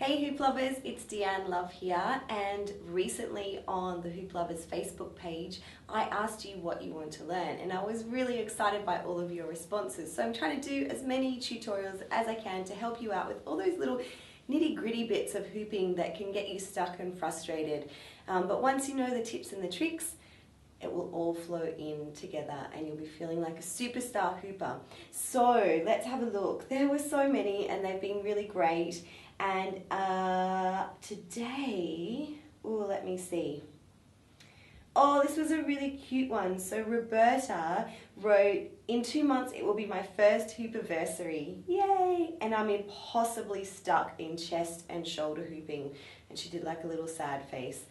Hey Hooplovers, it's Deanne Love here, and recently on the Hooplovers Facebook page I asked you what you want to learn, and I was really excited by all of your responses. So I'm trying to do as many tutorials as I can to help you out with all those little nitty-gritty bits of hooping that can get you stuck and frustrated. But once you know the tips and the tricks, it will all flow in together and you'll be feeling like a superstar hooper. So let's have a look. There were so many and they've been really great. And today, let me see. Oh, this was a really cute one. So Roberta wrote, in 2 months it will be my first hoopiversary. Yay! And I'm impossibly stuck in chest and shoulder hooping. And she did like a little sad face.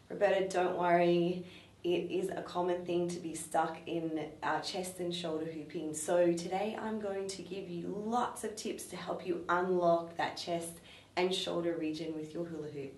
Roberta, don't worry. It is a common thing to be stuck in chest and shoulder hooping. So today I'm going to give you lots of tips to help you unlock that chest and shoulder region with your hula hoop.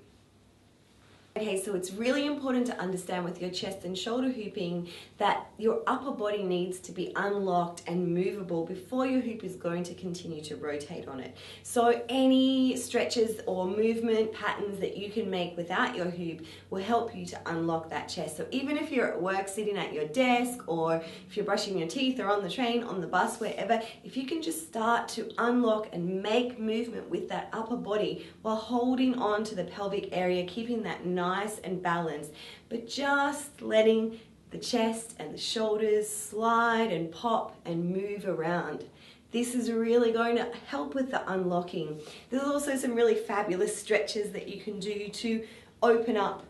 Okay, so it's really important to understand with your chest and shoulder hooping that your upper body needs to be unlocked and movable before your hoop is going to continue to rotate on it. So any stretches or movement patterns that you can make without your hoop will help you to unlock that chest. So even if you're at work sitting at your desk, or if you're brushing your teeth or on the train, on the bus, wherever, if you can just start to unlock and make movement with that upper body while holding on to the pelvic area, keeping that nice and balanced, but just letting the chest and the shoulders slide and pop and move around. This is really going to help with the unlocking. There's also some really fabulous stretches that you can do to open up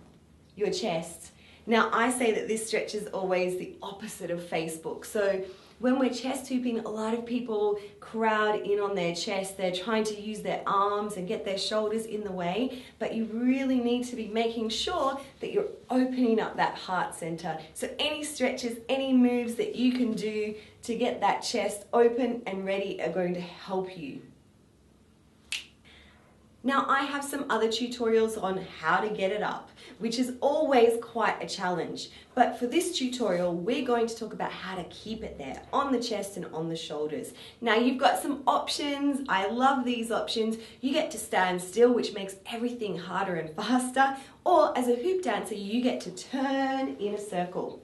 your chest. Now I say that this stretch is always the opposite of Facebook. So when we're chest hooping, a lot of people crowd in on their chest. They're trying to use their arms and get their shoulders in the way, but you really need to be making sure that you're opening up that heart center. So any stretches, any moves that you can do to get that chest open and ready are going to help you. Now I have some other tutorials on how to get it up, which is always quite a challenge. But for this tutorial, we're going to talk about how to keep it there on the chest and on the shoulders. Now you've got some options. I love these options. You get to stand still, which makes everything harder and faster. Or as a hoop dancer, you get to turn in a circle.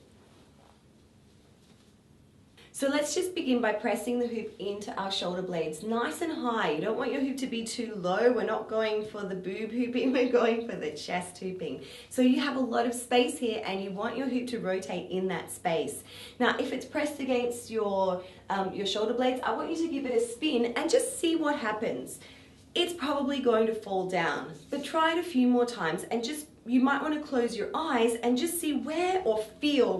So let's just begin by pressing the hoop into our shoulder blades nice and high. You don't want your hoop to be too low. We're not going for the boob hooping, we're going for the chest hooping. So you have a lot of space here and you want your hoop to rotate in that space. Now if it's pressed against your shoulder blades, I want you to give it a spin and just see what happens. It's probably going to fall down, but try it a few more times and you might want to close your eyes and just see feel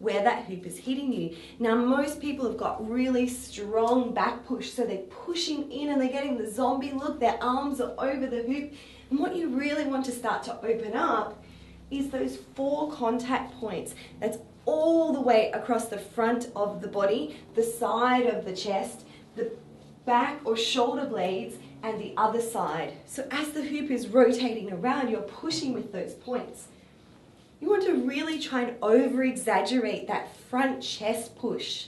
where that hoop is hitting you. Now most people have got really strong back push, so they're pushing in and they're getting the zombie look, their arms are over the hoop. And what you really want to start to open up is those 4 contact points. That's all the way across the front of the body, the side of the chest, the back or shoulder blades, and the other side. So as the hoop is rotating around, you're pushing with those points. You want to really try and over-exaggerate that front chest push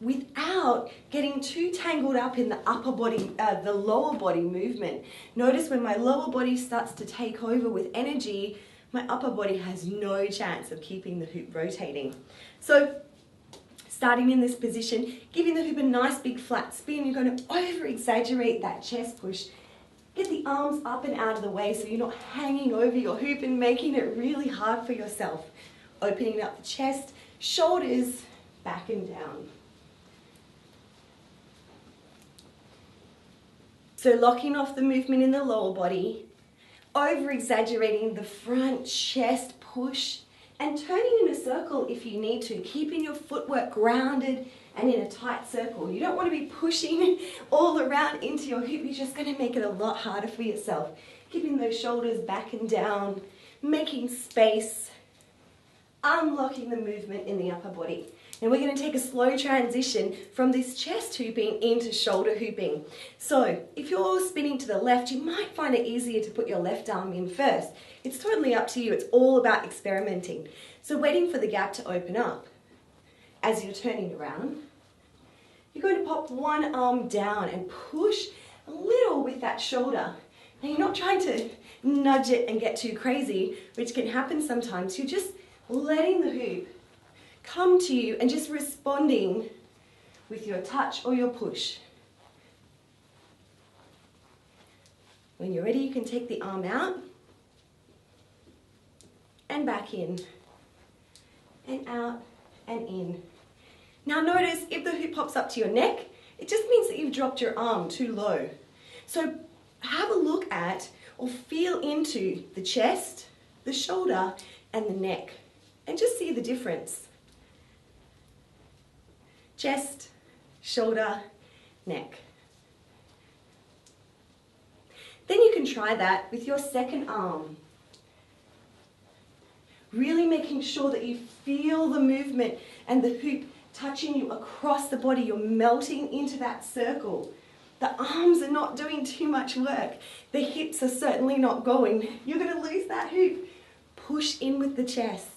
without getting too tangled up in the upper body, the lower body movement. Notice when my lower body starts to take over with energy, my upper body has no chance of keeping the hoop rotating. So starting in this position, giving the hoop a nice big flat spin, you're going to over-exaggerate that chest push. Get the arms up and out of the way so you're not hanging over your hoop and making it really hard for yourself. Opening up the chest, shoulders, back and down. So locking off the movement in the lower body, over-exaggerating the front chest push, and turning in a circle if you need to, keeping your footwork grounded and in a tight circle. You don't want to be pushing all around into your hoop. You're just going to make it a lot harder for yourself. Keeping those shoulders back and down, making space, unlocking the movement in the upper body. Now we're going to take a slow transition from this chest hooping into shoulder hooping. So if you're spinning to the left, you might find it easier to put your left arm in first. It's totally up to you. It's all about experimenting. So waiting for the gap to open up. As you're turning around, you're going to pop one arm down and push a little with that shoulder. Now you're not trying to nudge it and get too crazy, which can happen sometimes. You're just letting the hoop come to you and just responding with your touch or your push. When you're ready, you can take the arm out and back in and out and in. Now notice if the hoop pops up to your neck, it just means that you've dropped your arm too low. So have a look at or feel into the chest, the shoulder, and the neck, and just see the difference. Chest, shoulder, neck. Then you can try that with your second arm. Really making sure that you feel the movement and the hoop touching you across the body. You're melting into that circle. The arms are not doing too much work. The hips are certainly not going. You're going to lose that hoop. Push in with the chest.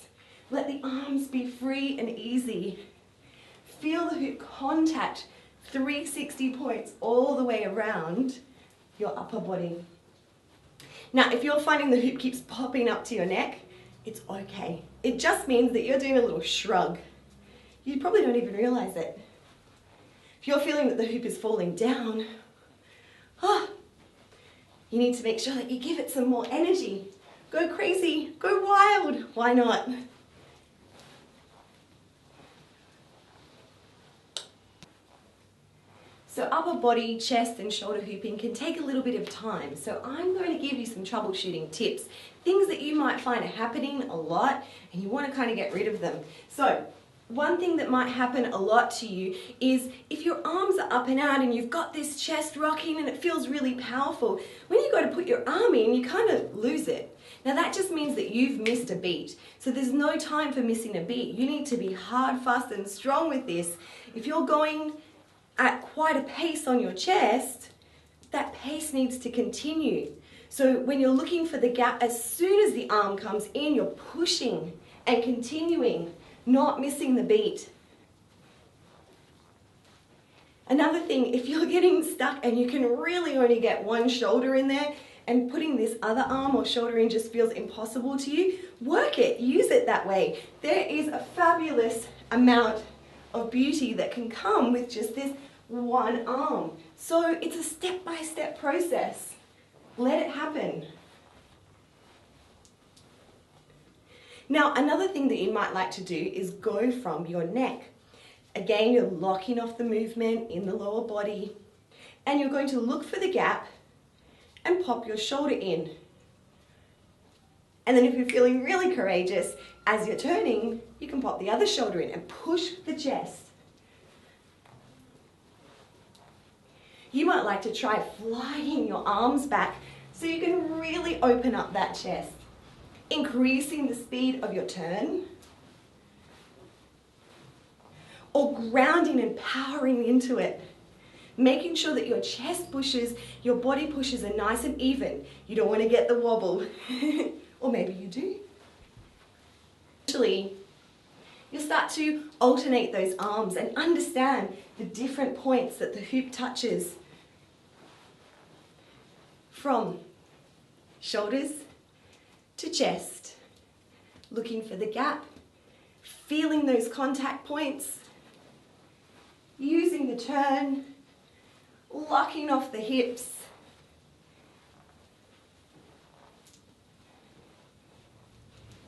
Let the arms be free and easy. Feel the hoop contact 360 points all the way around your upper body. Now, if you're finding the hoop keeps popping up to your neck, it's okay. It just means that you're doing a little shrug. You probably don't even realize it. If you're feeling that the hoop is falling down, you need to make sure that you give it some more energy. Go crazy, go wild. Why not? So upper body, chest and shoulder hooping can take a little bit of time. So I'm going to give you some troubleshooting tips, things that you might find are happening a lot and you want to kind of get rid of them. So one thing that might happen a lot to you is if your arms are up and out and you've got this chest rocking and it feels really powerful, when you go to put your arm in, you kind of lose it. Now that just means that you've missed a beat. So there's no time for missing a beat. You need to be hard, fast and strong with this. If you're going at quite a pace on your chest, that pace needs to continue. So when you're looking for the gap, as soon as the arm comes in, you're pushing and continuing, not missing the beat. Another thing, if you're getting stuck and you can really only get one shoulder in there and putting this other arm or shoulder in just feels impossible to you, work it, use it that way. There is a fabulous amount of beauty that can come with just this one arm. So it's a step-by-step process. Let it happen. Now, another thing that you might like to do is go from your neck. Again, you're locking off the movement in the lower body, and you're going to look for the gap and pop your shoulder in. And then if you're feeling really courageous, as you're turning, you can pop the other shoulder in and push the chest. You might like to try flying your arms back so you can really open up that chest. Increasing the speed of your turn, or grounding and powering into it. Making sure that your chest pushes, your body pushes are nice and even. You don't want to get the wobble. Or maybe you do. Eventually, you'll start to alternate those arms and understand the different points that the hoop touches. From shoulders to chest, looking for the gap, feeling those contact points, using the turn, locking off the hips,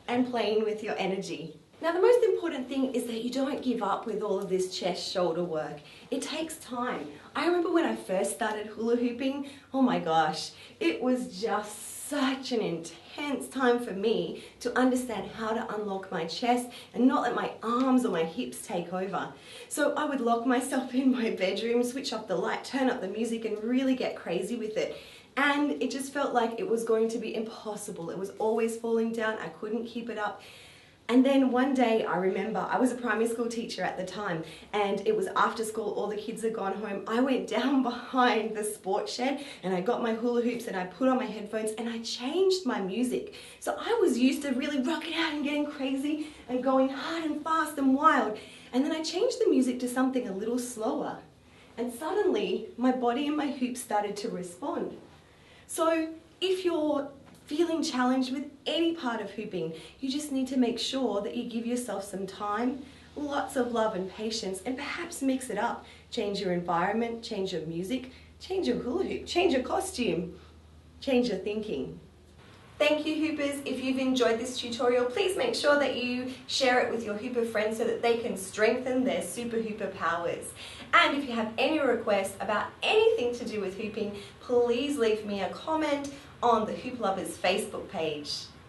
and playing with your energy. Now, the most important thing is that you don't give up with all of this chest shoulder work. It takes time. I remember when I first started hula hooping, oh my gosh, it was just such an intense time for me to understand how to unlock my chest and not let my arms or my hips take over. So I would lock myself in my bedroom, switch off the light, turn up the music and really get crazy with it. And it just felt like it was going to be impossible. It was always falling down. I couldn't keep it up. And then one day, I remember, I was a primary school teacher at the time, and it was after school, all the kids had gone home. I went down behind the sports shed and I got my hula hoops and I put on my headphones and I changed my music. So I was used to really rocking out and getting crazy and going hard and fast and wild. And then I changed the music to something a little slower. And suddenly, my body and my hoops started to respond. So if you're feeling challenged with any part of hooping, you just need to make sure that you give yourself some time, lots of love and patience, and perhaps mix it up. Change your environment, change your music, change your hula hoop, change your costume, change your thinking. Thank you, Hoopers. If you've enjoyed this tutorial, please make sure that you share it with your Hooper friends so that they can strengthen their Super Hooper powers. And if you have any requests about anything to do with hooping, please leave me a comment on the Hooplovers Facebook page.